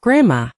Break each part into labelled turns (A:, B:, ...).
A: Grandma,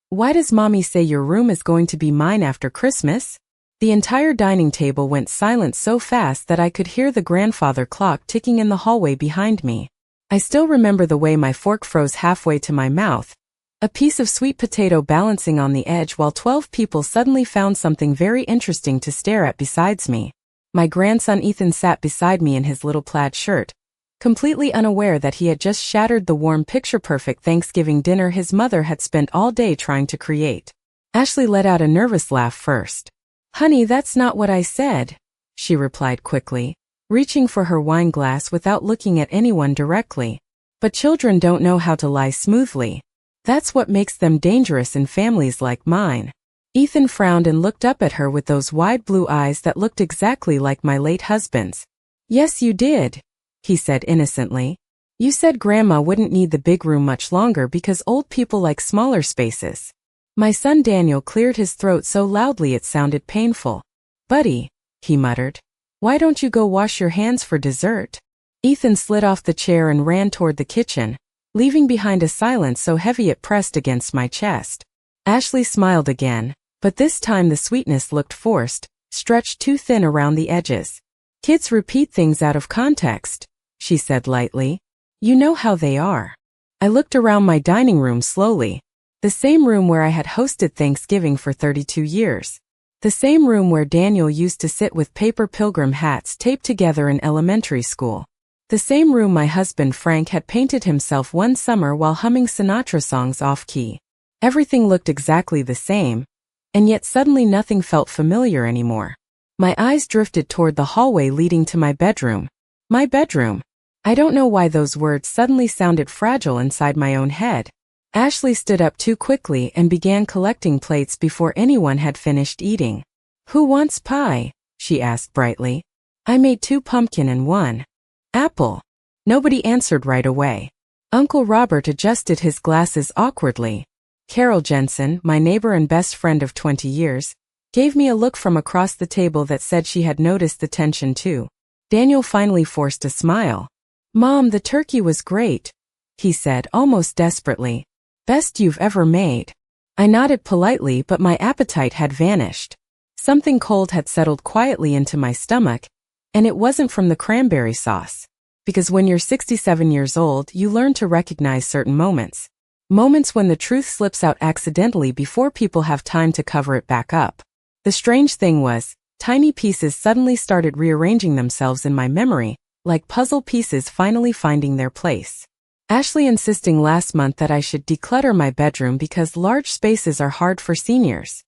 A: why does Mommy say your room is going to be mine after Christmas? The entire dining table went silent so fast that I could hear the grandfather clock ticking in the hallway behind me. I still remember the way my fork froze halfway to my mouth, a piece of sweet potato balancing on the edge while 12 people suddenly found something very interesting to stare at besides me. My grandson Ethan sat beside me in his little plaid shirt, completely unaware that he had just shattered the warm picture-perfect Thanksgiving dinner his mother had spent all day trying to create. Ashley let out a nervous laugh first. "Honey, that's not what I said," she replied quickly, reaching for her wine glass without looking at anyone directly. "But children don't know how to lie smoothly. That's what makes them dangerous in families like mine." Ethan frowned and looked up at her with those wide blue eyes that looked exactly like my late husband's. "Yes, you did," he said innocently. "You said Grandma wouldn't need the big room much longer because old people like smaller spaces." My son Daniel cleared his throat so loudly it sounded painful. "Buddy," he muttered, "why don't you go wash your hands for dessert?" Ethan slid off the chair and ran toward the kitchen, leaving behind a silence so heavy it pressed against my chest. Ashley smiled again, but this time the sweetness looked forced, stretched too thin around the edges. "Kids repeat things out of context," she said lightly. "You know how they are." I looked around my dining room slowly. The same room where I had hosted Thanksgiving for 32 years. The same room where Daniel used to sit with paper pilgrim hats taped together in elementary school. The same room my husband Frank had painted himself one summer while humming Sinatra songs off-key. Everything looked exactly the same, and yet suddenly nothing felt familiar anymore. My eyes drifted toward the hallway leading to my bedroom. My bedroom. I don't know why those words suddenly sounded fragile inside my own head. Ashley stood up too quickly and began collecting plates before anyone had finished eating. "Who wants pie?" she asked brightly. "I made 2 pumpkin and 1 apple." Nobody answered right away. Uncle Robert adjusted his glasses awkwardly. Carol Jensen, my neighbor and best friend of 20 years, gave me a look from across the table that said she had noticed the tension too. Daniel finally forced a smile. "Mom, the turkey was great," he said almost desperately. "Best you've ever made." I nodded politely, but my appetite had vanished. Something cold had settled quietly into my stomach, and it wasn't from the cranberry sauce. Because when you're 67 years old, you learn to recognize certain moments. Moments when the truth slips out accidentally before people have time to cover it back up. The strange thing was, tiny pieces suddenly started rearranging themselves in my memory, like puzzle pieces finally finding their place. Ashley insisting last month that I should declutter my bedroom because large spaces are hard for seniors.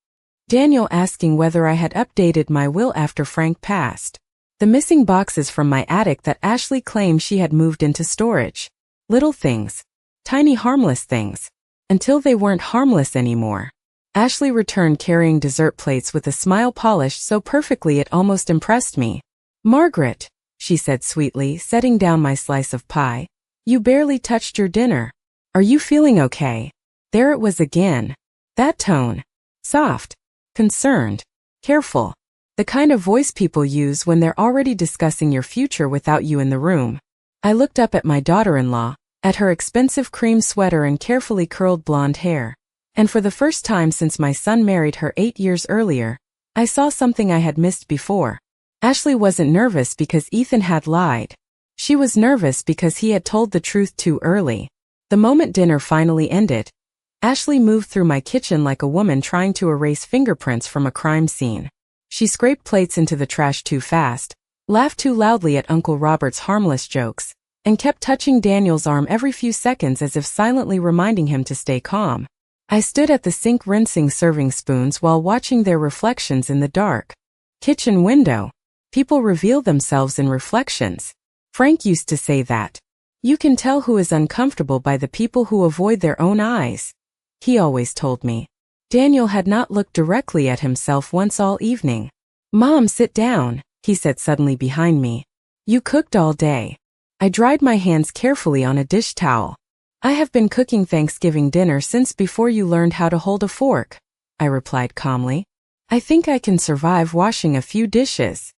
A: Daniel asking whether I had updated my will after Frank passed. The missing boxes from my attic that Ashley claimed she had moved into storage. Little things. Tiny harmless things. Until they weren't harmless anymore. Ashley returned carrying dessert plates with a smile polished so perfectly it almost impressed me. "Margaret," she said sweetly, setting down my slice of pie, "you barely touched your dinner. Are you feeling okay?" There it was again. That tone. Soft. Concerned. Careful. The kind of voice people use when they're already discussing your future without you in the room. I looked up at my daughter-in-law, at her expensive cream sweater and carefully curled blonde hair. And for the first time since my son married her 8 years earlier, I saw something I had missed before. Ashley wasn't nervous because Ethan had lied. She was nervous because he had told the truth too early. The moment dinner finally ended, Ashley moved through my kitchen like a woman trying to erase fingerprints from a crime scene. She scraped plates into the trash too fast, laughed too loudly at Uncle Robert's harmless jokes, and kept touching Daniel's arm every few seconds as if silently reminding him to stay calm. I stood at the sink rinsing serving spoons while watching their reflections in the dark kitchen window. People reveal themselves in reflections. Frank used to say that. You can tell who is uncomfortable by the people who avoid their own eyes. He always told me. Daniel had not looked directly at himself once all evening. "Mom, sit down," he said suddenly behind me. "You cooked all day." I dried my hands carefully on a dish towel. "I have been cooking Thanksgiving dinner since before you learned how to hold a fork," I replied calmly. "I think I can survive washing a few dishes."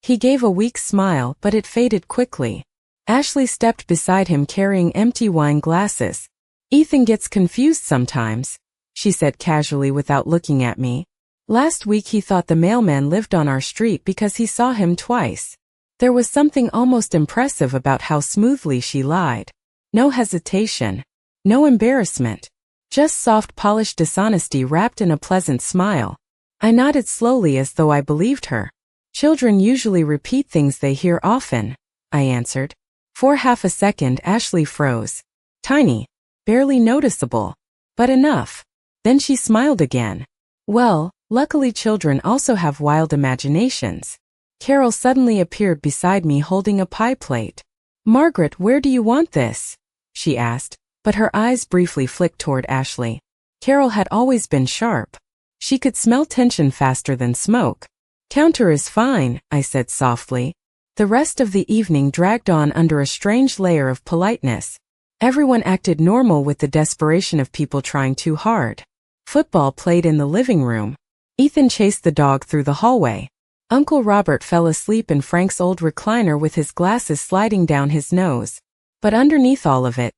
A: He gave a weak smile, but it faded quickly. Ashley stepped beside him carrying empty wine glasses. Ethan gets confused sometimes, she said casually without looking at me. Last week he thought the mailman lived on our street because he saw him twice. There was something almost impressive about how smoothly she lied. No hesitation. No embarrassment. Just soft polished dishonesty wrapped in a pleasant smile. I nodded slowly as though I believed her. Children usually repeat things they hear often, I answered. For half a second Ashley froze. Tiny. Barely noticeable. But enough. Then she smiled again. Well, luckily children also have wild imaginations. Carol suddenly appeared beside me holding a pie plate. Margaret, where do you want this? She asked, but her eyes briefly flicked toward Ashley. Carol had always been sharp. She could smell tension faster than smoke. Counter is fine, I said softly. The rest of the evening dragged on under a strange layer of politeness. Everyone acted normal with the desperation of people trying too hard. Football played in the living room. Ethan chased the dog through the hallway. Uncle Robert fell asleep in Frank's old recliner with his glasses sliding down his nose. But underneath all of it,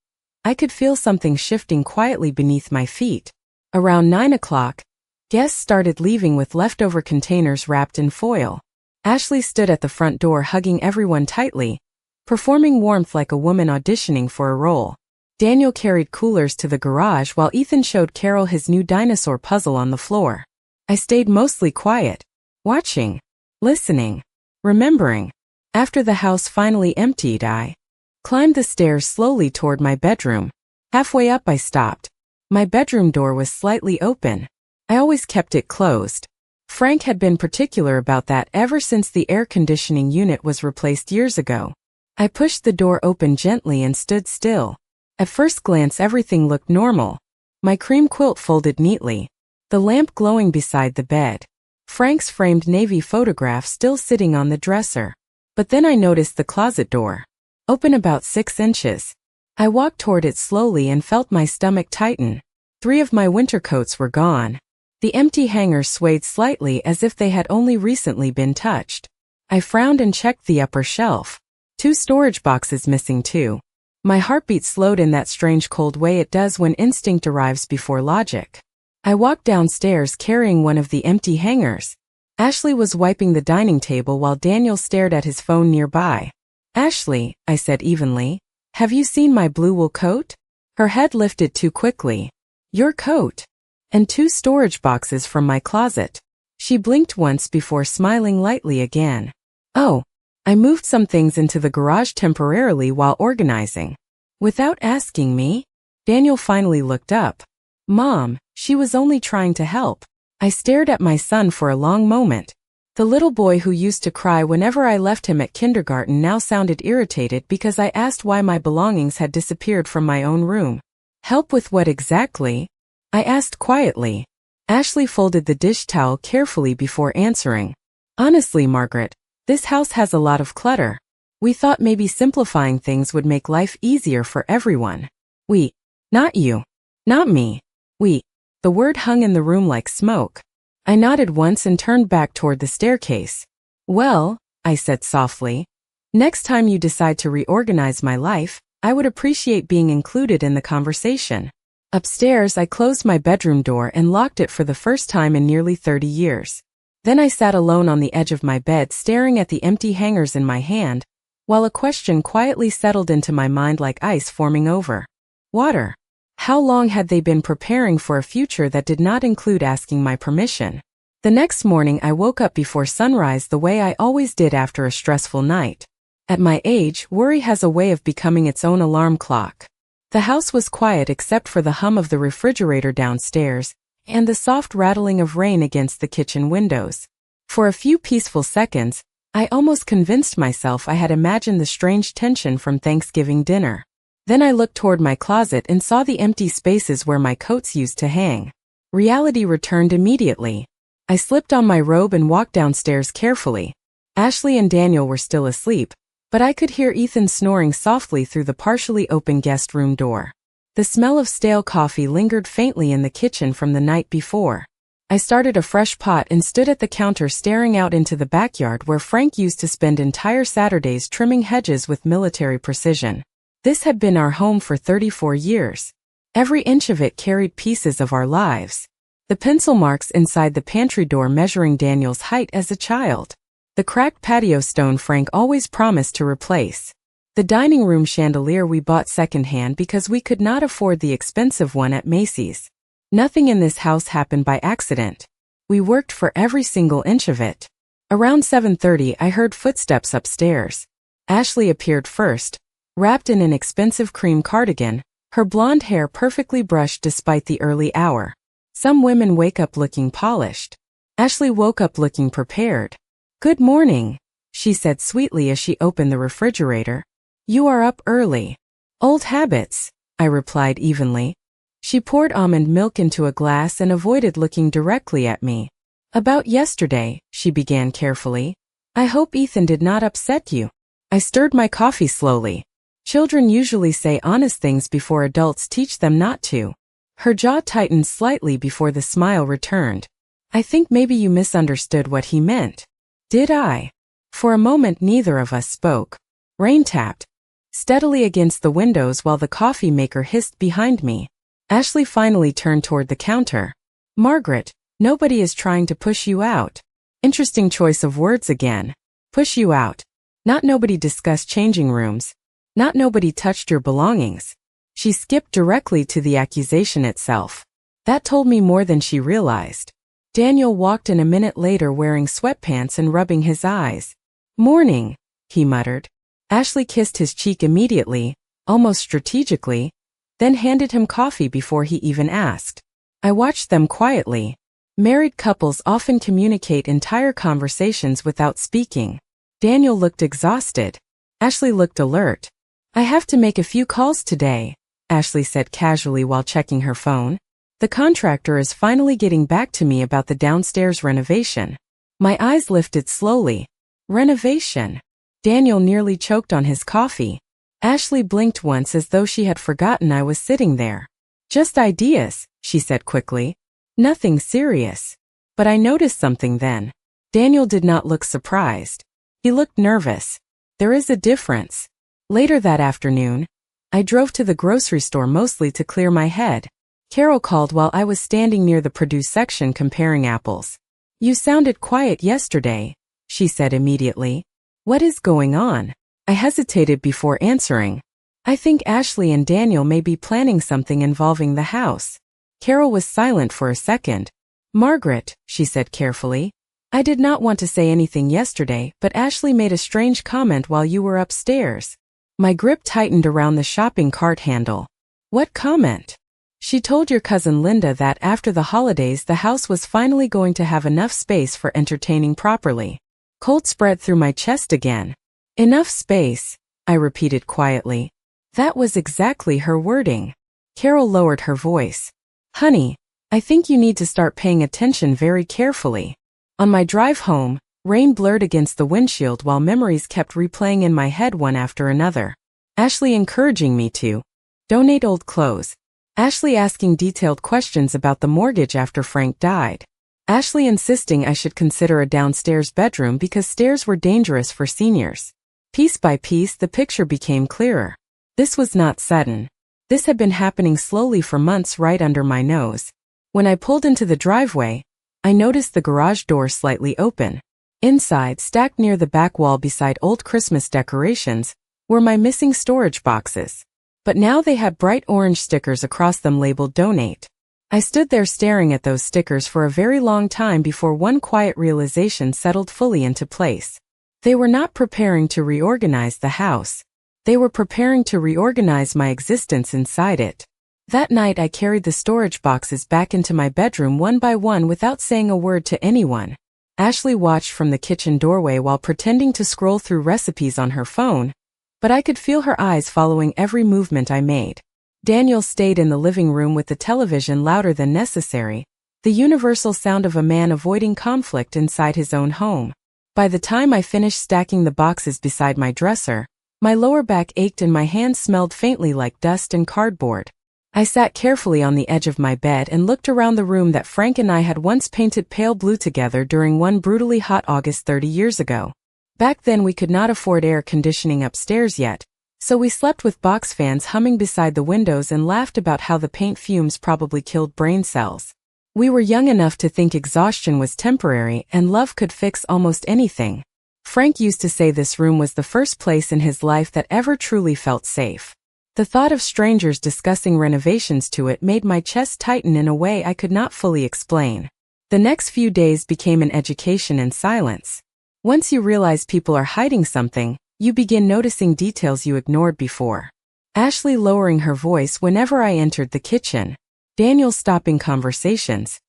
A: I could feel something shifting quietly beneath my feet. Around 9 o'clock, guests started leaving with leftover containers wrapped in foil. Ashley stood at the front door hugging everyone tightly, performing warmth like a woman auditioning for a role. Daniel carried coolers to the garage while Ethan showed Carol his new dinosaur puzzle on the floor. I stayed mostly quiet, watching, listening, remembering. After the house finally emptied, I climbed the stairs slowly toward my bedroom. Halfway up I stopped. My bedroom door was slightly open. I always kept it closed. Frank had been particular about that ever since the air conditioning unit was replaced years ago. I pushed the door open gently and stood still. At first glance everything looked normal. My cream quilt folded neatly. The lamp glowing beside the bed. Frank's framed navy photograph still sitting on the dresser. But then I noticed the closet door. Open about 6 inches. I walked toward it slowly and felt my stomach tighten. 3 of my winter coats were gone. The empty hangers swayed slightly as if they had only recently been touched. I frowned and checked the upper shelf. 2 storage boxes missing too. My heartbeat slowed in that strange cold way it does when instinct arrives before logic. I walked downstairs carrying one of the empty hangers. Ashley was wiping the dining table while Daniel stared at his phone nearby. Ashley, I said evenly, have you seen my blue wool coat? Her head lifted too quickly. Your coat. And 2 storage boxes from my closet. She blinked once before smiling lightly again. Oh. I moved some things into the garage temporarily while organizing. Without asking me, Daniel finally looked up. Mom, she was only trying to help. I stared at my son for a long moment. The little boy who used to cry whenever I left him at kindergarten now sounded irritated because I asked why my belongings had disappeared from my own room. Help with what exactly? I asked quietly. Ashley folded the dish towel carefully before answering. Honestly, Margaret, this house has a lot of clutter. We thought maybe simplifying things would make life easier for everyone. We. Not you. Not me. We. The word hung in the room like smoke. I nodded once and turned back toward the staircase. Well, I said softly, next time you decide to reorganize my life, I would appreciate being included in the conversation. Upstairs, I closed my bedroom door and locked it for the first time in nearly 30 years. Then I sat alone on the edge of my bed staring at the empty hangers in my hand, while a question quietly settled into my mind like ice forming over water. How long had they been preparing for a future that did not include asking my permission? The next morning I woke up before sunrise the way I always did after a stressful night. At my age, worry has a way of becoming its own alarm clock. The house was quiet except for the hum of the refrigerator downstairs, and the soft rattling of rain against the kitchen windows. For a few peaceful seconds, I almost convinced myself I had imagined the strange tension from Thanksgiving dinner. Then I looked toward my closet and saw the empty spaces where my coats used to hang. Reality returned immediately. I slipped on my robe and walked downstairs carefully. Ashley and Daniel were still asleep, but I could hear Ethan snoring softly through the partially open guest room door. The smell of stale coffee lingered faintly in the kitchen from the night before. I started a fresh pot and stood at the counter staring out into the backyard where Frank used to spend entire Saturdays trimming hedges with military precision. This had been our home for 34 years. Every inch of it carried pieces of our lives. The pencil marks inside the pantry door measuring Daniel's height as a child. The cracked patio stone Frank always promised to replace. The dining room chandelier we bought secondhand because we could not afford the expensive one at Macy's. Nothing in this house happened by accident. We worked for every single inch of it. Around 7:30, I heard footsteps upstairs. Ashley appeared first, wrapped in an expensive cream cardigan, her blonde hair perfectly brushed despite the early hour. Some women wake up looking polished. Ashley woke up looking prepared. "Good morning," she said sweetly as she opened the refrigerator. "You are up early." "Old habits," I replied evenly. She poured almond milk into a glass and avoided looking directly at me. "About yesterday," she began carefully. "I hope Ethan did not upset you." I stirred my coffee slowly. Children usually say honest things before adults teach them not to. Her jaw tightened slightly before the smile returned. "I think maybe you misunderstood what he meant." "Did I?" For a moment neither of us spoke. Rain tapped steadily against the windows while the coffee maker hissed behind me. Ashley finally turned toward the counter. "Margaret, nobody is trying to push you out." Interesting choice of words again. Push you out. Not nobody discussed changing rooms. Not nobody touched your belongings. She skipped directly to the accusation itself. That told me more than she realized. Daniel walked in a minute later wearing sweatpants and rubbing his eyes. "Morning," he muttered. Ashley kissed his cheek immediately, almost strategically, then handed him coffee before he even asked. I watched them quietly. Married couples often communicate entire conversations without speaking. Daniel looked exhausted. Ashley looked alert. "I have to make a few calls today," Ashley said casually while checking her phone. "The contractor is finally getting back to me about the downstairs renovation." My eyes lifted slowly. Renovation? Daniel nearly choked on his coffee. Ashley blinked once as though she had forgotten I was sitting there. "Just ideas," she said quickly. "Nothing serious." But I noticed something then. Daniel did not look surprised. He looked nervous. There is a difference. Later that afternoon, I drove to the grocery store mostly to clear my head. Carol called while I was standing near the produce section comparing apples. "You sounded quiet yesterday," she said immediately. "What is going on?" I hesitated before answering. "I think Ashley and Daniel may be planning something involving the house." Carol was silent for a second. "Margaret," she said carefully, "I did not want to say anything yesterday, but Ashley made a strange comment while you were upstairs." My grip tightened around the shopping cart handle. "What comment?" "She told your cousin Linda that after the holidays the house was finally going to have enough space for entertaining properly." Cold spread through my chest again. "Enough space," I repeated quietly. That was exactly her wording. Carol lowered her voice. "Honey, I think you need to start paying attention very carefully." On my drive home, rain blurred against the windshield while memories kept replaying in my head one after another. Ashley encouraging me to donate old clothes. Ashley asking detailed questions about the mortgage after Frank died. Ashley insisting I should consider a downstairs bedroom because stairs were dangerous for seniors. Piece by piece, the picture became clearer. This was not sudden. This had been happening slowly for months right under my nose. When I pulled into the driveway, I noticed the garage door slightly open. Inside, stacked near the back wall beside old Christmas decorations, were my missing storage boxes. But now they had bright orange stickers across them labeled Donate. I stood there staring at those stickers for a very long time before one quiet realization settled fully into place. They were not preparing to reorganize the house. They were preparing to reorganize my existence inside it. That night I carried the storage boxes back into my bedroom one by one without saying a word to anyone. Ashley watched from the kitchen doorway while pretending to scroll through recipes on her phone, but I could feel her eyes following every movement I made. Daniel stayed in the living room with the television louder than necessary, the universal sound of a man avoiding conflict inside his own home. By the time I finished stacking the boxes beside my dresser, my lower back ached and my hands smelled faintly like dust and cardboard. I sat carefully on the edge of my bed and looked around the room that Frank and I had once painted pale blue together during one brutally hot August 30 years ago. Back then we could not afford air conditioning upstairs yet, So we slept with box fans humming beside the windows and laughed about how the paint fumes probably killed brain cells. We were young enough to think exhaustion was temporary and love could fix almost anything. Frank used to say this room was the first place in his life that ever truly felt safe. The thought of strangers discussing renovations to it made my chest tighten in a way I could not fully explain. The next few days became an education in silence. Once you realize people are hiding something, you begin noticing details you ignored before. Ashley lowering her voice whenever I entered the kitchen. Daniel stopping conversations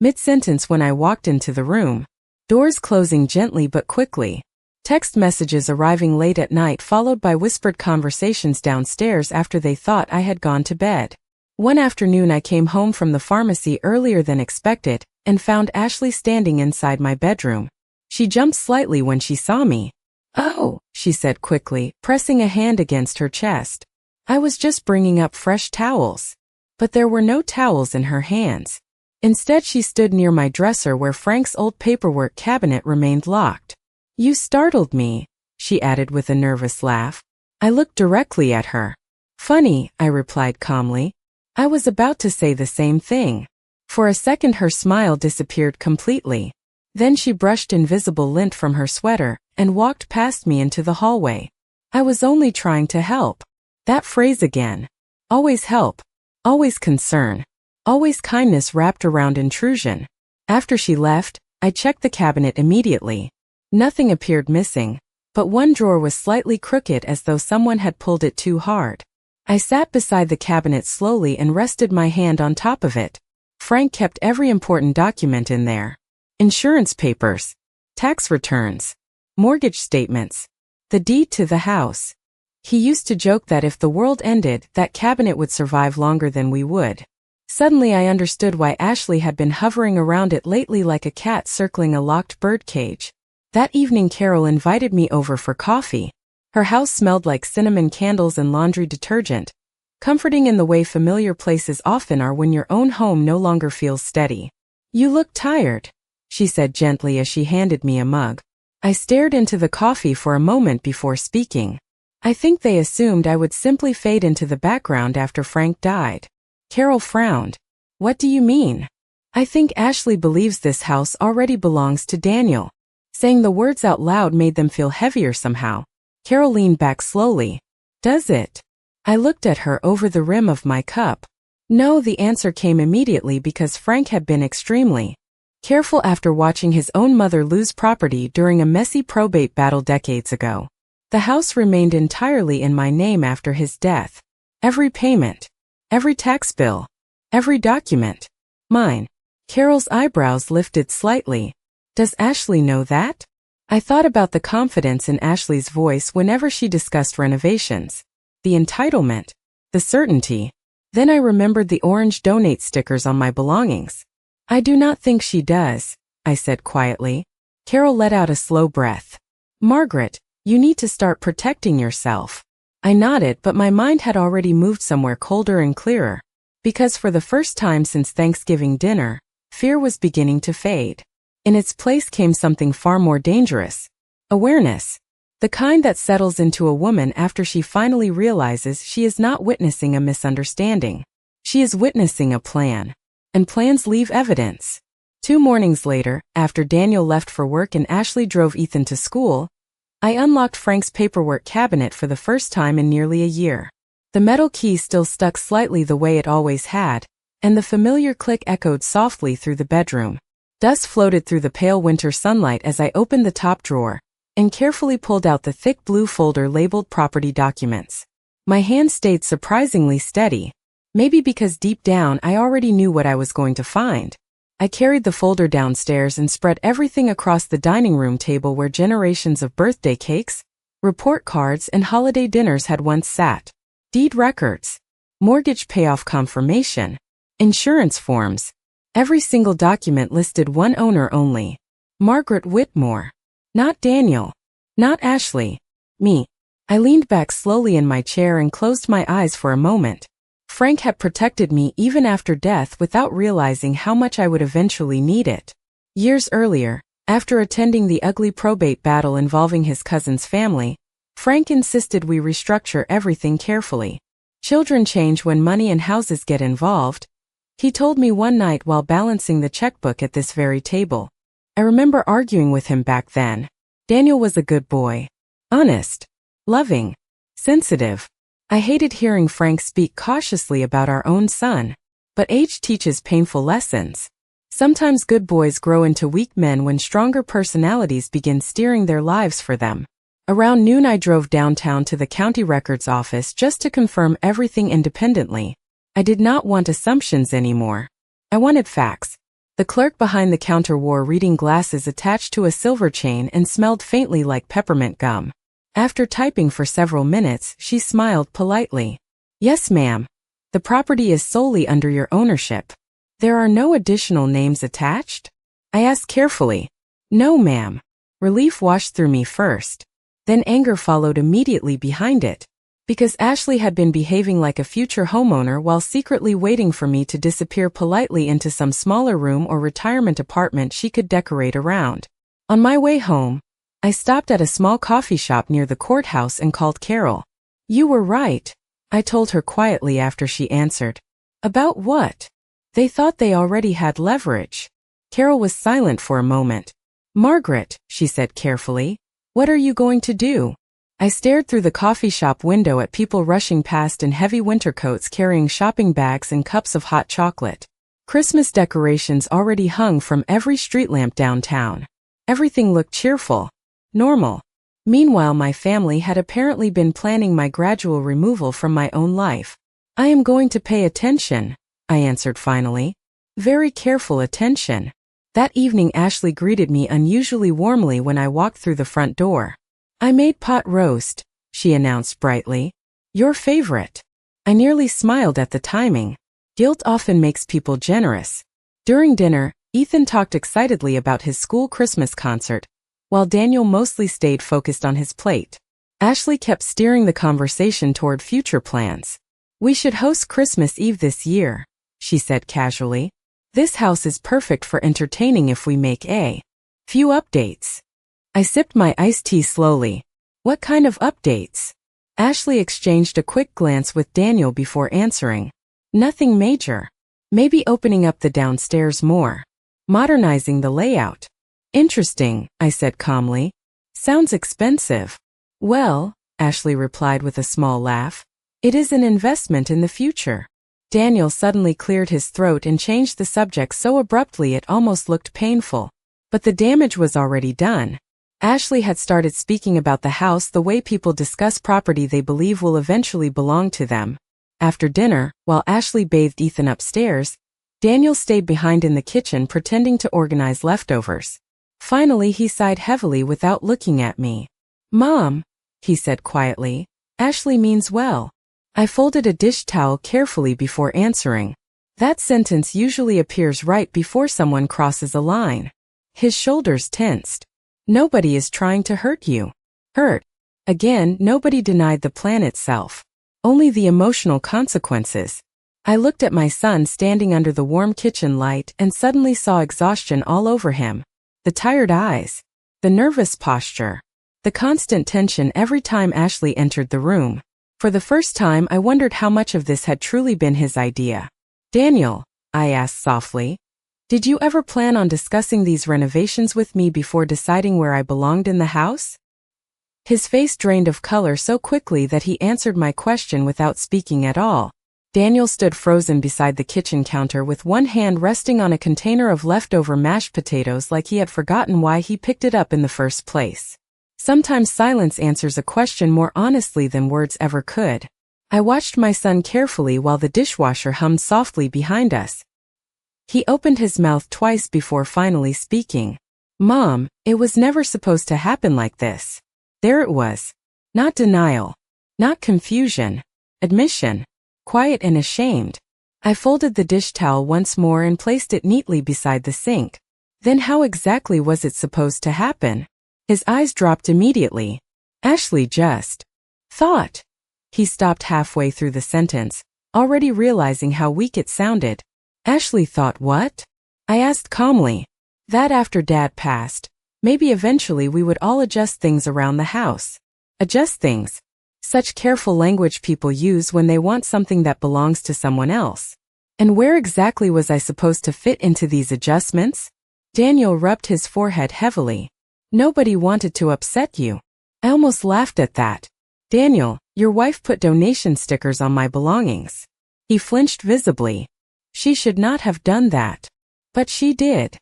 A: mid-sentence when I walked into the room. Doors closing gently but quickly. Text messages arriving late at night followed by whispered conversations downstairs after they thought I had gone to bed. One afternoon I came home from the pharmacy earlier than expected and found Ashley standing inside my bedroom. She jumped slightly when she saw me. "Oh," she said quickly, pressing a hand against her chest. I was just bringing up fresh towels. But there were no towels in her hands. Instead she stood near my dresser where Frank's old paperwork cabinet remained locked. "You startled me," she added with a nervous laugh. I looked directly at her. "Funny," I replied calmly. I was about to say the same thing. For a second her smile disappeared completely. Then she brushed invisible lint from her sweater and walked past me into the hallway. I was only trying to help. That phrase again. Always help. Always concern. Always kindness wrapped around intrusion. After she left, I checked the cabinet immediately. Nothing appeared missing, but one drawer was slightly crooked as though someone had pulled it too hard. I sat beside the cabinet slowly and rested my hand on top of it. Frank kept every important document in there. Insurance papers, tax returns, mortgage statements, the deed to the house. He used to joke that if the world ended, that cabinet would survive longer than we would. Suddenly I understood why Ashley had been hovering around it lately like a cat circling a locked bird cage. That evening Carol invited me over for coffee. Her house smelled like cinnamon candles and laundry detergent, comforting in the way familiar places often are when your own home no longer feels steady. "You look tired," she said gently as she handed me a mug. I stared into the coffee for a moment before speaking. I think they assumed I would simply fade into the background after Frank died. Carol frowned. "What do you mean?" "I think Ashley believes this house already belongs to Daniel." Saying the words out loud made them feel heavier somehow. Carol leaned back slowly. "Does it?" I looked at her over the rim of my cup. No, the answer came immediately because Frank had been extremely careful after watching his own mother lose property during a messy probate battle decades ago. The house remained entirely in my name after his death. Every payment, every tax bill, every document. Mine. Carol's eyebrows lifted slightly. "Does Ashley know that?" I thought about the confidence in Ashley's voice whenever she discussed renovations. The entitlement. The certainty. Then I remembered the orange donate stickers on my belongings. "I do not think she does," I said quietly. Carol let out a slow breath. "Margaret, you need to start protecting yourself." I nodded, but my mind had already moved somewhere colder and clearer. Because for the first time since Thanksgiving dinner, fear was beginning to fade. In its place came something far more dangerous. Awareness. The kind that settles into a woman after she finally realizes she is not witnessing a misunderstanding. She is witnessing a plan. And plans leave evidence. 2 mornings later, after Daniel left for work and Ashley drove Ethan to school, I unlocked Frank's paperwork cabinet for the first time in nearly a year. The metal key still stuck slightly the way it always had, and the familiar click echoed softly through the bedroom. Dust floated through the pale winter sunlight as I opened the top drawer and carefully pulled out the thick blue folder labeled property documents. My hand stayed surprisingly steady, maybe because deep down I already knew what I was going to find. I carried the folder downstairs and spread everything across the dining room table where generations of birthday cakes, report cards, and holiday dinners had once sat. Deed records, mortgage payoff confirmation, insurance forms. Every single document listed one owner only. Margaret Whitmore. Not Daniel. Not Ashley. Me. I leaned back slowly in my chair and closed my eyes for a moment. Frank had protected me even after death without realizing how much I would eventually need it. Years earlier, after attending the ugly probate battle involving his cousin's family, Frank insisted we restructure everything carefully. Children change when money and houses get involved, he told me one night while balancing the checkbook at this very table. I remember arguing with him back then. Daniel was a good boy. Honest. Loving. Sensitive. I hated hearing Frank speak cautiously about our own son. But age teaches painful lessons. Sometimes good boys grow into weak men when stronger personalities begin steering their lives for them. Around noon I drove downtown to the county records office just to confirm everything independently. I did not want assumptions anymore. I wanted facts. The clerk behind the counter wore reading glasses attached to a silver chain and smelled faintly like peppermint gum. After typing for several minutes, she smiled politely. Yes, ma'am. The property is solely under your ownership. There are no additional names attached? I asked carefully. No, ma'am. Relief washed through me first. Then anger followed immediately behind it. Because Ashley had been behaving like a future homeowner while secretly waiting for me to disappear politely into some smaller room or retirement apartment she could decorate around. On my way home, I stopped at a small coffee shop near the courthouse and called Carol. You were right, I told her quietly after she answered. About what? They thought they already had leverage. Carol was silent for a moment. Margaret, she said carefully, what are you going to do? I stared through the coffee shop window at people rushing past in heavy winter coats carrying shopping bags and cups of hot chocolate. Christmas decorations already hung from every street lamp downtown. Everything looked cheerful, normal. Meanwhile, my family had apparently been planning my gradual removal from my own life. I am going to pay attention, I answered finally. Very careful attention. That evening Ashley greeted me unusually warmly when I walked through the front door. I made pot roast, she announced brightly. Your favorite. I nearly smiled at the timing. Guilt often makes people generous. During dinner, Ethan talked excitedly about his school Christmas concert, while Daniel mostly stayed focused on his plate. Ashley kept steering the conversation toward future plans. We should host Christmas Eve this year, she said casually. This house is perfect for entertaining if we make a few updates. I sipped my iced tea slowly. What kind of updates? Ashley exchanged a quick glance with Daniel before answering. Nothing major. Maybe opening up the downstairs more. Modernizing the layout. Interesting, I said calmly. Sounds expensive. Well, Ashley replied with a small laugh, it is an investment in the future. Daniel suddenly cleared his throat and changed the subject so abruptly it almost looked painful. But the damage was already done. Ashley had started speaking about the house the way people discuss property they believe will eventually belong to them. After dinner, while Ashley bathed Ethan upstairs, Daniel stayed behind in the kitchen pretending to organize leftovers. Finally, he sighed heavily without looking at me. Mom, he said quietly, Ashley means well. I folded a dish towel carefully before answering. That sentence usually appears right before someone crosses a line. His shoulders tensed. Nobody is trying to hurt you. Hurt. Again, nobody denied the plan itself. Only the emotional consequences. I looked at my son standing under the warm kitchen light and suddenly saw exhaustion all over him. The tired eyes. The nervous posture. The constant tension every time Ashley entered the room. For the first time, I wondered how much of this had truly been his idea. Daniel, I asked softly, did you ever plan on discussing these renovations with me before deciding where I belonged in the house? His face drained of color so quickly that he answered my question without speaking at all. Daniel stood frozen beside the kitchen counter with one hand resting on a container of leftover mashed potatoes like he had forgotten why he picked it up in the first place. Sometimes silence answers a question more honestly than words ever could. I watched my son carefully while the dishwasher hummed softly behind us. He opened his mouth twice before finally speaking. Mom, it was never supposed to happen like this. There it was. Not denial. Not confusion. Admission. Quiet and ashamed. I folded the dish towel once more and placed it neatly beside the sink. Then how exactly was it supposed to happen? His eyes dropped immediately. Ashley just thought. He stopped halfway through the sentence, already realizing how weak it sounded. Ashley thought what? I asked calmly. That after Dad passed, maybe eventually we would all adjust things around the house. Adjust things. Such careful language people use when they want something that belongs to someone else. And where exactly was I supposed to fit into these adjustments? Daniel rubbed his forehead heavily. Nobody wanted to upset you. I almost laughed at that. Daniel, your wife put donation stickers on my belongings. He flinched visibly. She should not have done that. But she did.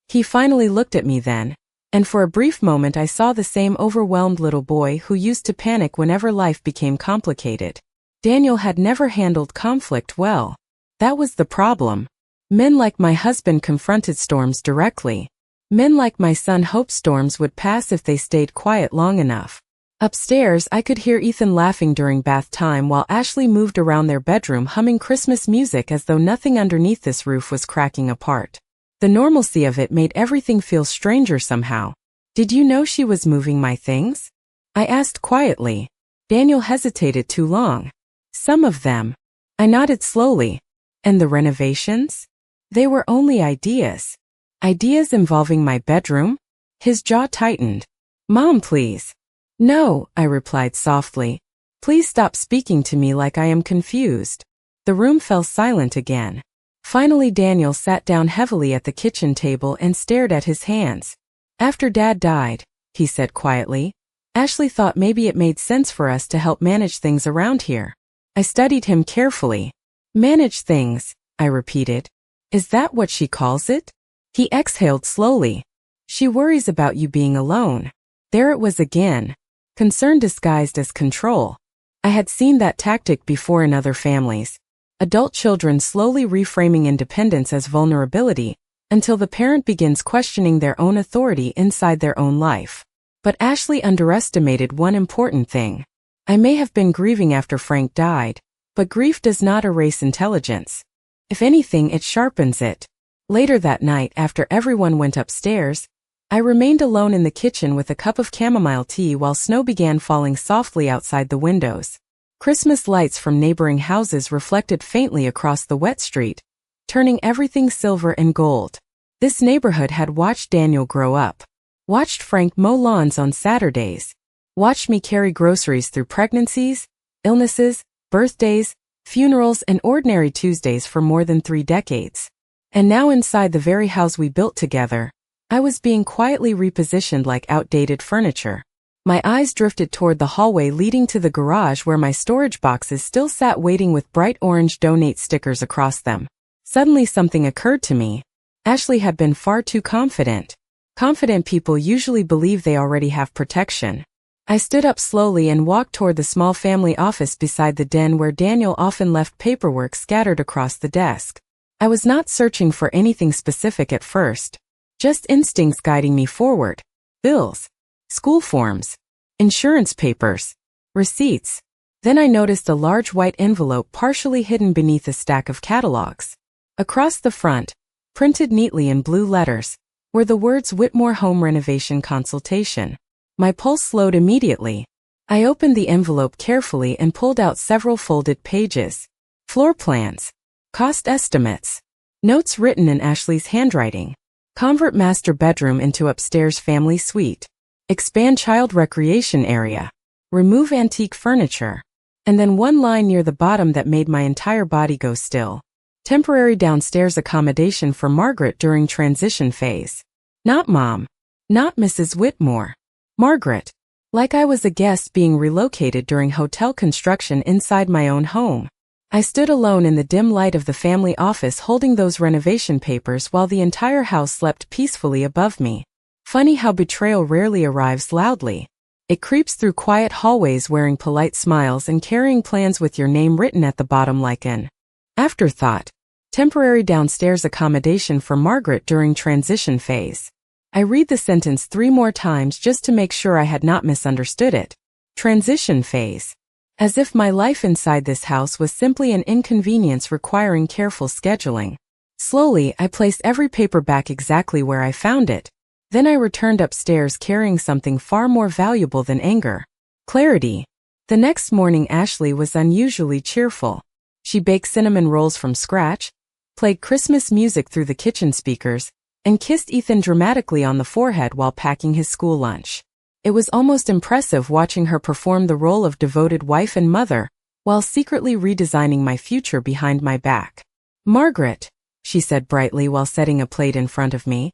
A: He finally looked at me then, and for a brief moment I saw the same overwhelmed little boy who used to panic whenever life became complicated. Daniel had never handled conflict well. That was the problem. Men like my husband confronted storms directly. Men like my son hoped storms would pass if they stayed quiet long enough. Upstairs, I could hear Ethan laughing during bath time while Ashley moved around their bedroom humming Christmas music as though nothing underneath this roof was cracking apart. The normalcy of it made everything feel stranger somehow. Did you know she was moving my things? I asked quietly. Daniel hesitated too long. Some of them. I nodded slowly. And the renovations? They were only ideas. Ideas involving my bedroom? His jaw tightened. Mom, please. No, I replied softly. Please stop speaking to me like I am confused. The room fell silent again. Finally, Daniel sat down heavily at the kitchen table and stared at his hands. After Dad died, he said quietly, Ashley thought maybe it made sense for us to help manage things around here. I studied him carefully. Manage things, I repeated. Is that what she calls it? He exhaled slowly. She worries about you being alone. There it was again. Concern disguised as control. I had seen that tactic before in other families. Adult children slowly reframing independence as vulnerability until the parent begins questioning their own authority inside their own life. But Ashley underestimated one important thing. I may have been grieving after Frank died, but grief does not erase intelligence. If anything, it sharpens it. Later that night, after everyone went upstairs, I remained alone in the kitchen with a cup of chamomile tea while snow began falling softly outside the windows. Christmas lights from neighboring houses reflected faintly across the wet street, turning everything silver and gold. This neighborhood had watched Daniel grow up, watched Frank mow lawns on Saturdays, watched me carry groceries through pregnancies, illnesses, birthdays, funerals, and ordinary Tuesdays for more than 3 decades. And now inside the very house we built together, I was being quietly repositioned like outdated furniture. My eyes drifted toward the hallway leading to the garage where my storage boxes still sat waiting with bright orange donate stickers across them. Suddenly something occurred to me. Ashley had been far too confident. Confident people usually believe they already have protection. I stood up slowly and walked toward the small family office beside the den where Daniel often left paperwork scattered across the desk. I was not searching for anything specific at first. Just instincts guiding me forward. Bills. School forms. Insurance papers. Receipts. Then I noticed a large white envelope partially hidden beneath a stack of catalogs. Across the front, printed neatly in blue letters, were the words Whitmore Home Renovation Consultation. My pulse slowed immediately. I opened the envelope carefully and pulled out several folded pages. Floor plans. Cost estimates. Notes written in Ashley's handwriting. Convert master bedroom into upstairs family suite. Expand child recreation area. Remove antique furniture. And then one line near the bottom that made my entire body go still. Temporary downstairs accommodation for Margaret during transition phase. Not Mom. Not Mrs. Whitmore. Margaret. Like I was a guest being relocated during hotel construction inside my own home. I stood alone in the dim light of the family office holding those renovation papers while the entire house slept peacefully above me. Funny how betrayal rarely arrives loudly. It creeps through quiet hallways wearing polite smiles and carrying plans with your name written at the bottom like an afterthought. Temporary downstairs accommodation for Margaret during transition phase. I read the sentence 3 more times just to make sure I had not misunderstood it. Transition phase. As if my life inside this house was simply an inconvenience requiring careful scheduling. Slowly, I placed every paper back exactly where I found it. Then I returned upstairs carrying something far more valuable than anger. Clarity. The next morning Ashley was unusually cheerful. She baked cinnamon rolls from scratch, played Christmas music through the kitchen speakers, and kissed Ethan dramatically on the forehead while packing his school lunch. It was almost impressive watching her perform the role of devoted wife and mother, while secretly redesigning my future behind my back. "Margaret," she said brightly while setting a plate in front of me,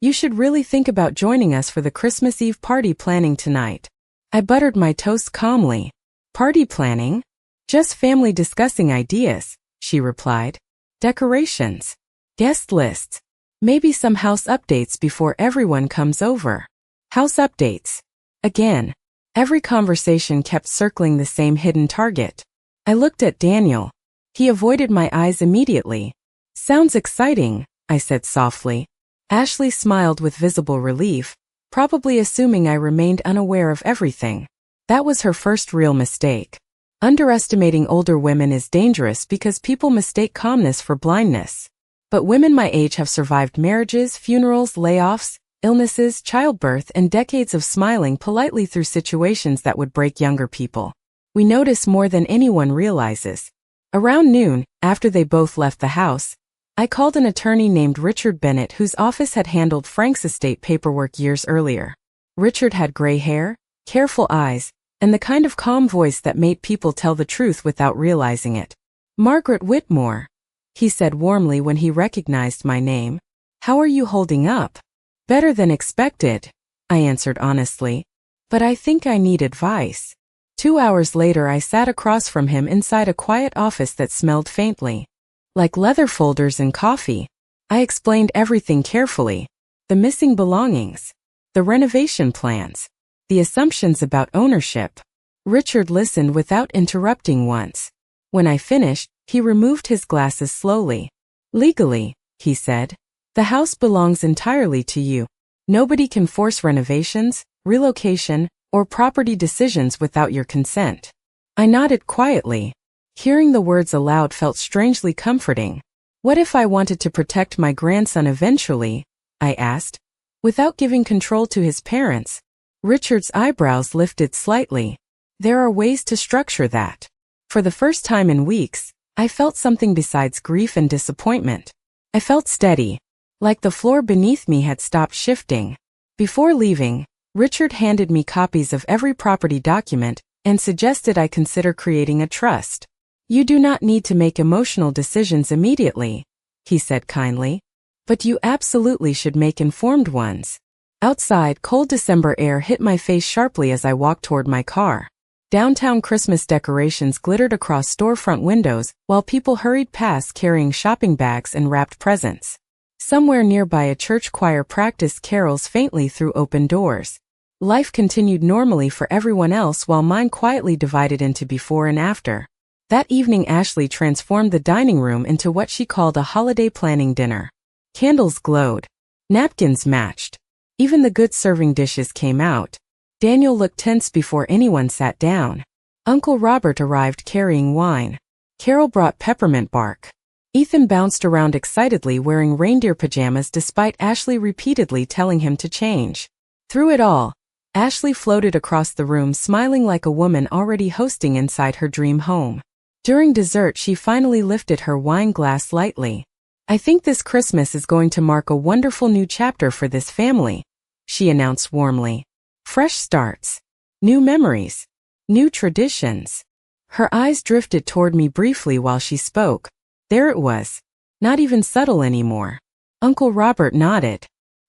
A: "you should really think about joining us for the Christmas Eve party planning tonight." I buttered my toast calmly. "Party planning? Just family discussing ideas," she replied. "Decorations, guest lists, maybe some house updates before everyone comes over." House updates. Again, every conversation kept circling the same hidden target. I looked at Daniel. He avoided my eyes immediately. "Sounds exciting," I said softly. Ashley smiled with visible relief, probably assuming I remained unaware of everything. That was her first real mistake. Underestimating older women is dangerous because people mistake calmness for blindness. But women my age have survived marriages, funerals, layoffs, illnesses, childbirth, and decades of smiling politely through situations that would break younger people. We notice more than anyone realizes. Around noon, after they both left the house, I called an attorney named Richard Bennett whose office had handled Frank's estate paperwork years earlier. Richard had gray hair, careful eyes, and the kind of calm voice that made people tell the truth without realizing it. "Margaret Whitmore," he said warmly when he recognized my name. "How are you holding up?" "Better than expected," I answered honestly. "But I think I need advice." 2 hours later I sat across from him inside a quiet office that smelled faintly like leather folders and coffee. I explained everything carefully. The missing belongings, the renovation plans, the assumptions about ownership. Richard listened without interrupting once. When I finished, he removed his glasses slowly. "Legally," he said, "the house belongs entirely to you. Nobody can force renovations, relocation, or property decisions without your consent." I nodded quietly. Hearing the words aloud felt strangely comforting. "What if I wanted to protect my grandson eventually?" I asked, "without giving control to his parents?" Richard's eyebrows lifted slightly. "There are ways to structure that." For the first time in weeks, I felt something besides grief and disappointment. I felt steady, like the floor beneath me had stopped shifting. Before leaving, Richard handed me copies of every property document and suggested I consider creating a trust. "You do not need to make emotional decisions immediately," he said kindly, "but you absolutely should make informed ones." Outside, cold December air hit my face sharply as I walked toward my car. Downtown Christmas decorations glittered across storefront windows while people hurried past carrying shopping bags and wrapped presents. Somewhere nearby, a church choir practiced carols faintly through open doors. Life continued normally for everyone else while mine quietly divided into before and after. That evening, Ashley transformed the dining room into what she called a holiday planning dinner. Candles glowed. Napkins matched. Even the good serving dishes came out. Daniel looked tense before anyone sat down. Uncle Robert arrived carrying wine. Carol brought peppermint bark. Ethan bounced around excitedly wearing reindeer pajamas despite Ashley repeatedly telling him to change. Through it all, Ashley floated across the room smiling like a woman already hosting inside her dream home. During dessert, she finally lifted her wine glass lightly. "I think this Christmas is going to mark a wonderful new chapter for this family," she announced warmly. "Fresh starts, new memories, new traditions." Her eyes drifted toward me briefly while she spoke. There it was, not even subtle anymore. Uncle Robert nodded,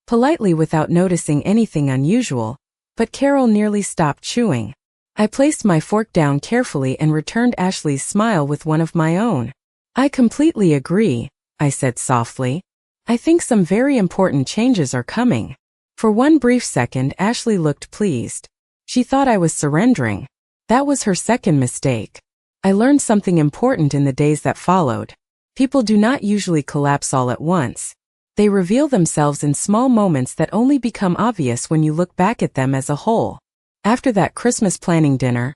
A: politely without noticing anything unusual, but Carol nearly stopped chewing. I placed my fork down carefully and returned Ashley's smile with one of my own. "I completely agree," I said softly. "I think some very important changes are coming." For one brief second, Ashley looked pleased. She thought I was surrendering. That was her second mistake. I learned something important in the days that followed. People do not usually collapse all at once. They reveal themselves in small moments that only become obvious when you look back at them as a whole. After that Christmas planning dinner,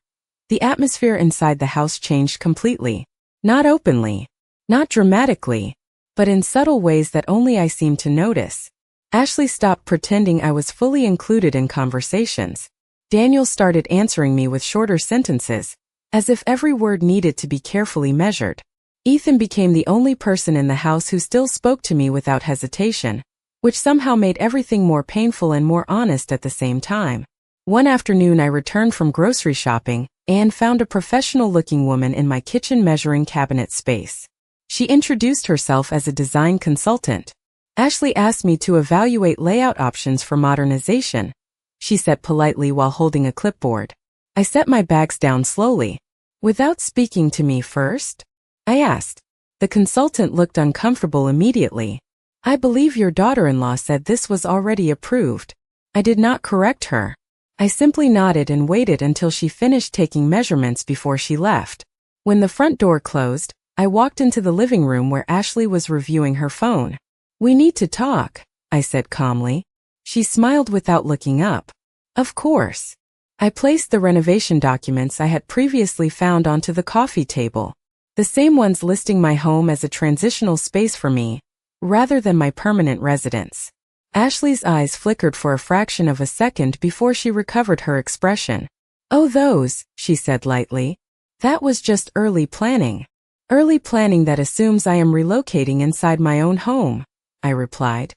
A: the atmosphere inside the house changed completely. Not openly, not dramatically, but in subtle ways that only I seemed to notice. Ashley stopped pretending I was fully included in conversations. Daniel started answering me with shorter sentences, as if every word needed to be carefully measured. Ethan became the only person in the house who still spoke to me without hesitation, which somehow made everything more painful and more honest at the same time. One afternoon I returned from grocery shopping and found a professional-looking woman in my kitchen measuring cabinet space. She introduced herself as a design consultant. Ashley asked me to evaluate layout options for modernization, she said politely while holding a clipboard. I set my bags down slowly. Without speaking to me first? I asked. The consultant looked uncomfortable immediately. I believe your daughter-in-law said this was already approved. I did not correct her. I simply nodded and waited until she finished taking measurements before she left. When the front door closed, I walked into the living room where Ashley was reviewing her phone. We need to talk, I said calmly. She smiled without looking up. Of course. I placed the renovation documents I had previously found onto the coffee table, the same ones listing my home as a transitional space for me, rather than my permanent residence. Ashley's eyes flickered for a fraction of a second before she recovered her expression. Oh, those, she said lightly. That was just early planning. Early planning that assumes I am relocating inside my own home, I replied.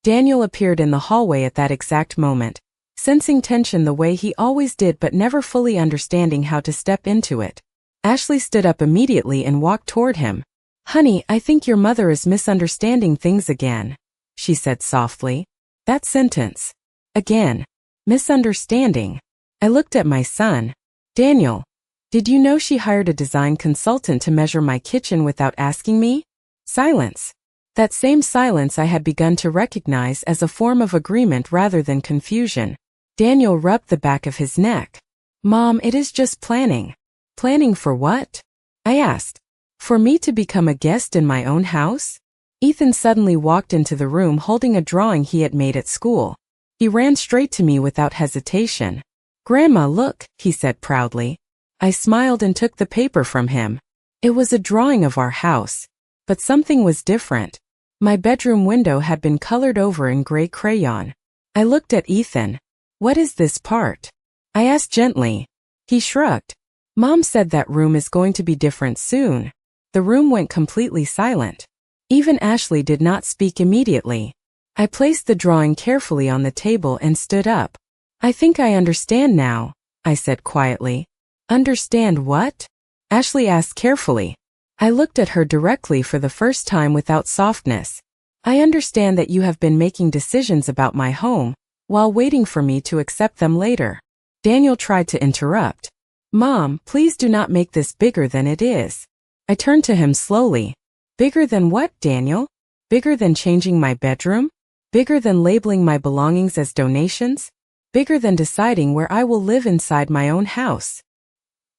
A: Daniel appeared in the hallway at that exact moment, sensing tension the way he always did but never fully understanding how to step into it. Ashley stood up immediately and walked toward him. Honey, I think your mother is misunderstanding things again, she said softly. That sentence. Again. Misunderstanding. I looked at my son. Daniel, did you know she hired a design consultant to measure my kitchen without asking me? Silence. That same silence I had begun to recognize as a form of agreement rather than confusion. Daniel rubbed the back of his neck. Mom, it is just planning. Planning for what? I asked. For me to become a guest in my own house? Ethan suddenly walked into the room holding a drawing he had made at school. He ran straight to me without hesitation. Grandma, look, he said proudly. I smiled and took the paper from him. It was a drawing of our house, but something was different. My bedroom window had been colored over in gray crayon. I looked at Ethan. What is this part? I asked gently. He shrugged. Mom said that room is going to be different soon. The room went completely silent. Even Ashley did not speak immediately. I placed the drawing carefully on the table and stood up. I think I understand now, I said quietly. Understand what? Ashley asked carefully. I looked at her directly for the first time without softness. I understand that you have been making decisions about my home, while waiting for me to accept them later. Daniel tried to interrupt. Mom, please do not make this bigger than it is. I turned to him slowly. Bigger than what, Daniel? Bigger than changing my bedroom? Bigger than labeling my belongings as donations? Bigger than deciding where I will live inside my own house?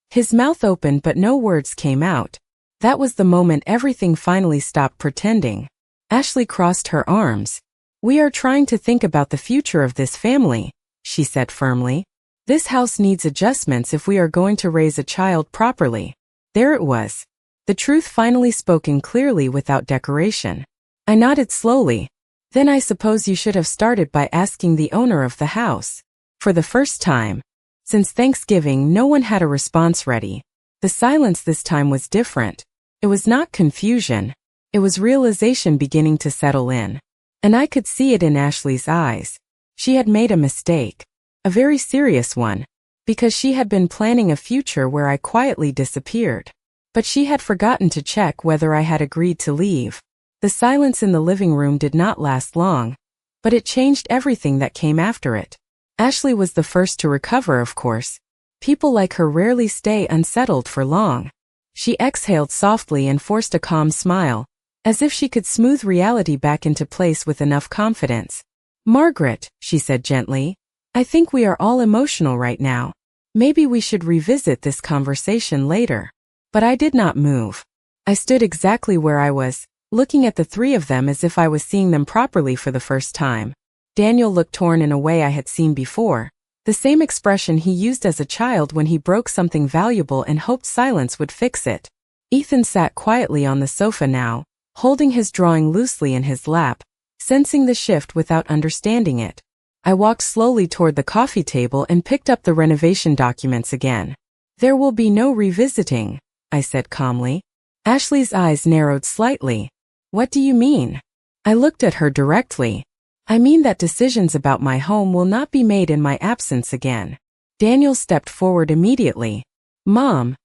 A: His mouth opened but no words came out. That was the moment everything finally stopped pretending. Ashley crossed her arms. We are trying to think about the future of this family, she said firmly. This house needs adjustments if we are going to raise a child properly. There it was. The truth finally spoken clearly without decoration. I nodded slowly. Then I suppose you should have started by asking the owner of the house. For the first time since Thanksgiving, no one had a response ready. The silence this time was different. It was not confusion. It was realization beginning to settle in. And I could see it in Ashley's eyes. She had made a mistake. A very serious one. Because she had been planning a future where I quietly disappeared. But she had forgotten to check whether I had agreed to leave. The silence in the living room did not last long, but it changed everything that came after it. Ashley was the first to recover, of course. People like her rarely stay unsettled for long. She exhaled softly and forced a calm smile, as if she could smooth reality back into place with enough confidence. Margaret, she said gently, I think we are all emotional right now. Maybe we should revisit this conversation later. But I did not move. I stood exactly where I was, looking at the three of them as if I was seeing them properly for the first time. Daniel looked torn in a way I had seen before, the same expression he used as a child when he broke something valuable and hoped silence would fix it. Ethan sat quietly on the sofa now, holding his drawing loosely in his lap, sensing the shift without understanding it. I walked slowly toward the coffee table and picked up the renovation documents again. There will be no revisiting, I said calmly. Ashley's eyes narrowed slightly. What do you mean? I looked at her directly. I mean that decisions about my home will not be made in my absence again. Daniel stepped forward immediately. Mom,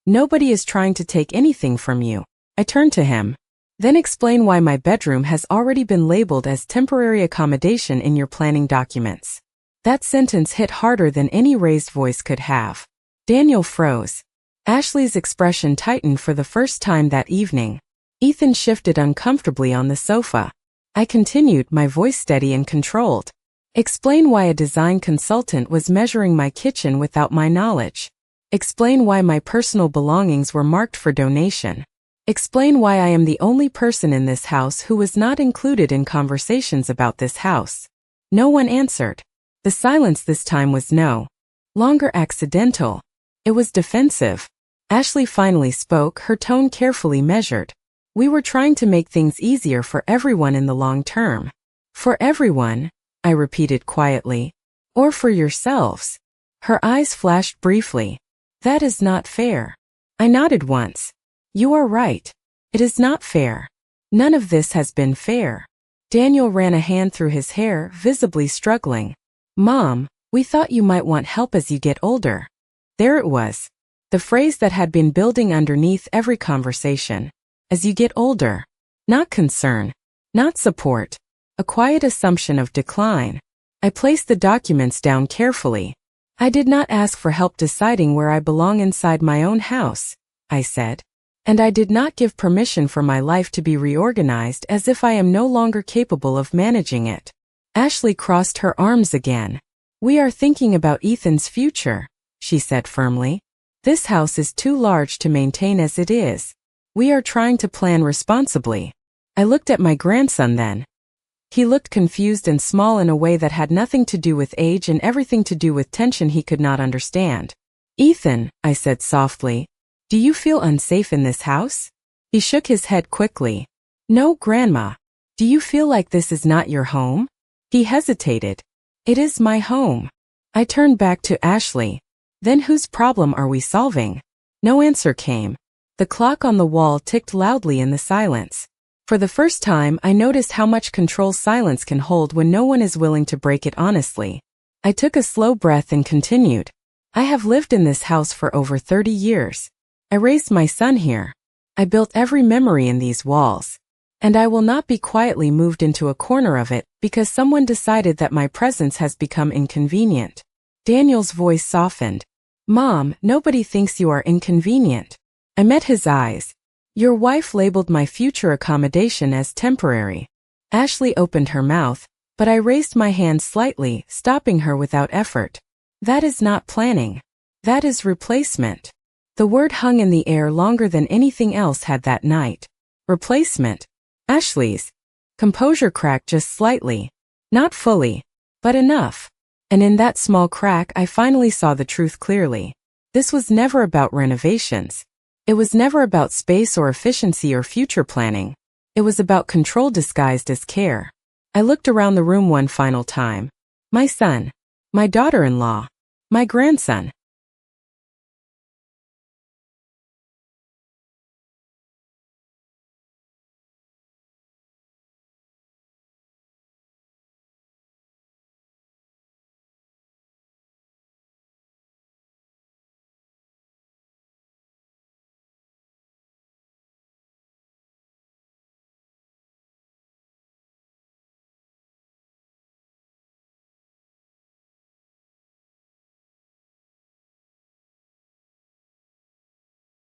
A: nobody is trying to take anything from you. I turned to him. Then explain why my bedroom has already been labeled as temporary accommodation in your planning documents. That sentence hit harder than any raised voice could have. Daniel froze. Ashley's expression tightened for the first time that evening. Ethan shifted uncomfortably on the sofa. I continued, my voice steady and controlled. Explain why a design consultant was measuring my kitchen without my knowledge. Explain why my personal belongings were marked for donation. Explain why I am the only person in this house who was not included in conversations about this house. No one answered. The silence this time was no longer accidental. It was defensive. Ashley finally spoke, her tone carefully measured. We were trying to make things easier for everyone in the long term. For everyone, I repeated quietly. Or for yourselves. Her eyes flashed briefly. That is not fair. I nodded once. You are right. It is not fair. None of this has been fair. Daniel ran a hand through his hair, visibly struggling. Mom, we thought you might want help as you get older. There it was. The phrase that had been building underneath every conversation. As you get older. Not concern. Not support. A quiet assumption of decline. I placed the documents down carefully. I did not ask for help deciding where I belong inside my own house, I said. And I did not give permission for my life to be reorganized as if I am no longer capable of managing it. Ashley crossed her arms again. We are thinking about Ethan's future, she said firmly. This house is too large to maintain as it is. We are trying to plan responsibly. I looked at my grandson then. He looked confused and small in a way that had nothing to do with age and everything to do with tension he could not understand. Ethan, I said softly, do you feel unsafe in this house? He shook his head quickly. No, Grandma. Do you feel like this is not your home? He hesitated. It is my home. I turned back to Ashley. Then whose problem are we solving? No answer came. The clock on the wall ticked loudly in the silence. For the first time, I noticed how much control silence can hold when no one is willing to break it honestly. I took a slow breath and continued. I have lived in this house for over 30 years. I raised my son here. I built every memory in these walls. And I will not be quietly moved into a corner of it because someone decided that my presence has become inconvenient. Daniel's voice softened. Mom, nobody thinks you are inconvenient. I met his eyes. Your wife labeled my future accommodation as temporary. Ashley opened her mouth, but I raised my hand slightly, stopping her without effort. That is not planning. That is replacement. The word hung in the air longer than anything else had that night. Replacement. Ashley's composure cracked just slightly. Not fully, but enough. And in that small crack I finally saw the truth clearly. This was never about renovations. It was never about space or efficiency or future planning. It was about control disguised as care. I looked around the room one final time. My son. My daughter-in-law. My grandson.